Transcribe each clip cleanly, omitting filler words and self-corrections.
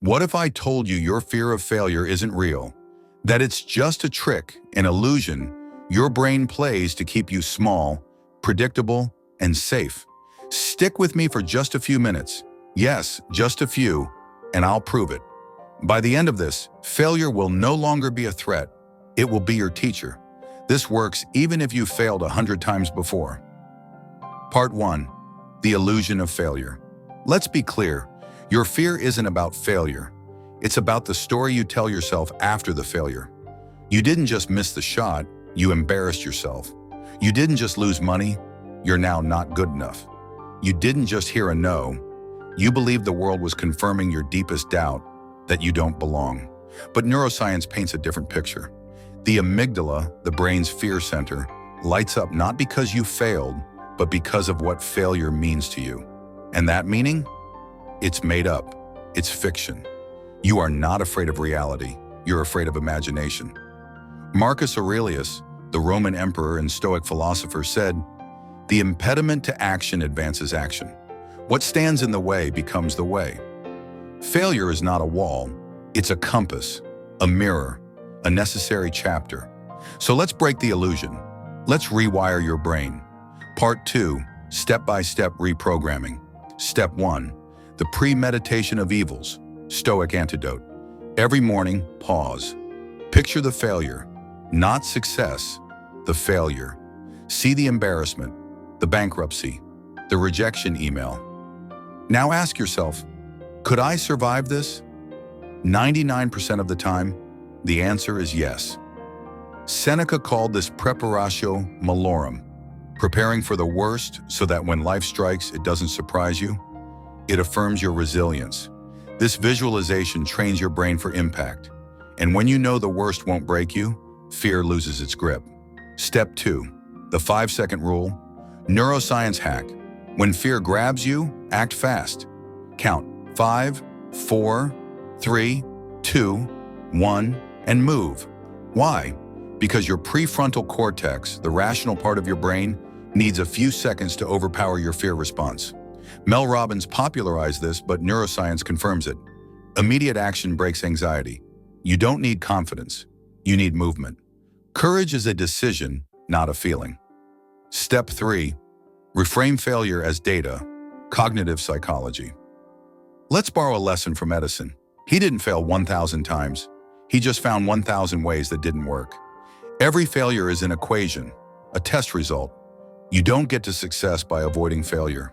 What if I told you your fear of failure isn't real? That it's just a trick, an illusion your brain plays to keep you small, predictable, and safe? Stick with me for just a few minutes. Yes, just a few, and I'll prove it. By the end of this, failure will no longer be a threat. It will be your teacher. This works even if you failed 100 times before. Part 1. The illusion of failure. Let's be clear. Your fear isn't about failure. It's about the story you tell yourself after the failure. You didn't just miss the shot, you embarrassed yourself. You didn't just lose money, you're now not good enough. You didn't just hear a no, you believed the world was confirming your deepest doubt, that you don't belong. But neuroscience paints a different picture. The amygdala, the brain's fear center, lights up not because you failed, but because of what failure means to you. And that meaning? It's made up. It's fiction. You are not afraid of reality. You're afraid of imagination. Marcus Aurelius, the Roman emperor and Stoic philosopher, said, "The impediment to action advances action. What stands in the way becomes the way." Failure is not a wall. It's a compass, a mirror, a necessary chapter. So let's break the illusion. Let's rewire your brain. Part 2, step-by-step reprogramming. Step 1, the premeditation of evils, Stoic antidote. Every morning, pause. Picture the failure, not success, the failure. See the embarrassment, the bankruptcy, the rejection email. Now ask yourself, could I survive this? 99% of the time, the answer is yes. Seneca called this preparatio malorum, preparing for the worst so that when life strikes, it doesn't surprise you. It affirms your resilience. This visualization trains your brain for impact. And when you know the worst won't break you, fear loses its grip. Step 2, the 5-second rule, neuroscience hack. When fear grabs you, act fast. Count 5, 4, 3, 2, 1, and move. Why? Because your prefrontal cortex, the rational part of your brain, needs a few seconds to overpower your fear response. Mel Robbins popularized this, but neuroscience confirms it. Immediate action breaks anxiety. You don't need confidence. You need movement. Courage is a decision, not a feeling. Step 3, reframe failure as data, cognitive psychology. Let's borrow a lesson from Edison. He didn't fail 1,000 times. He just found 1,000 ways that didn't work. Every failure is an equation, a test result. You don't get to success by avoiding failure.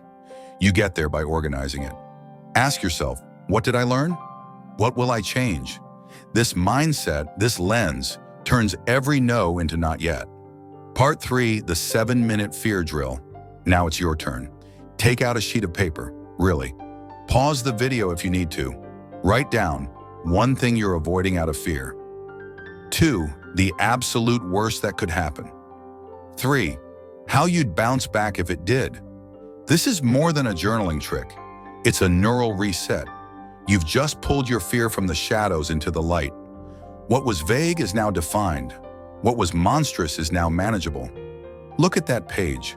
You get there by organizing it. Ask yourself, what did I learn? What will I change? This mindset, this lens, turns every no into not yet. Part 3, the 7-minute fear drill. Now it's your turn. Take out a sheet of paper, really. Pause the video if you need to. Write down one thing you're avoiding out of fear. 2, the absolute worst that could happen. 3, how you'd bounce back if it did. This is more than a journaling trick. It's a neural reset. You've just pulled your fear from the shadows into the light. What was vague is now defined. What was monstrous is now manageable. Look at that page.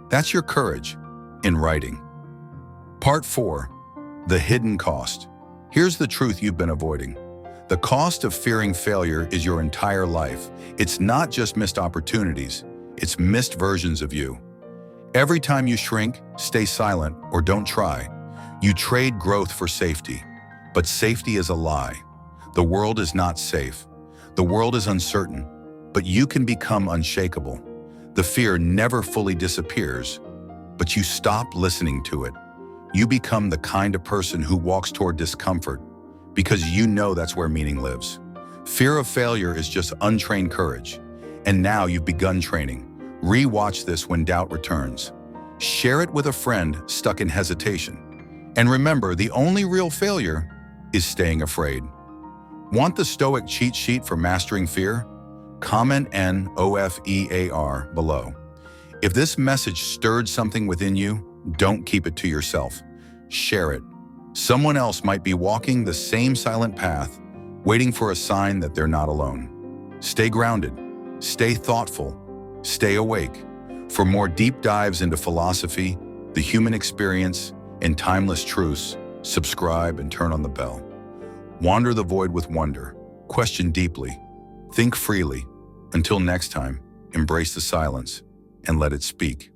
That's your courage in writing. Part 4, the hidden cost. Here's the truth you've been avoiding. The cost of fearing failure is your entire life. It's not just missed opportunities, it's missed versions of you. Every time you shrink, stay silent, or don't try, you trade growth for safety. But safety is a lie. The world is not safe. The world is uncertain, but you can become unshakable. The fear never fully disappears, but you stop listening to it. You become the kind of person who walks toward discomfort because you know that's where meaning lives. Fear of failure is just untrained courage. And now you've begun training. Re-watch this when doubt returns. Share it with a friend stuck in hesitation. And remember, the only real failure is staying afraid. Want the Stoic cheat sheet for mastering fear? Comment NOFEAR below. If this message stirred something within you, don't keep it to yourself. Share it. Someone else might be walking the same silent path, waiting for a sign that they're not alone. Stay grounded. Stay thoughtful. Stay awake. For more deep dives into philosophy, the human experience, and timeless truths, subscribe and turn on the bell. Wander the void with wonder. Question deeply. Think freely. Until next time, embrace the silence and let it speak.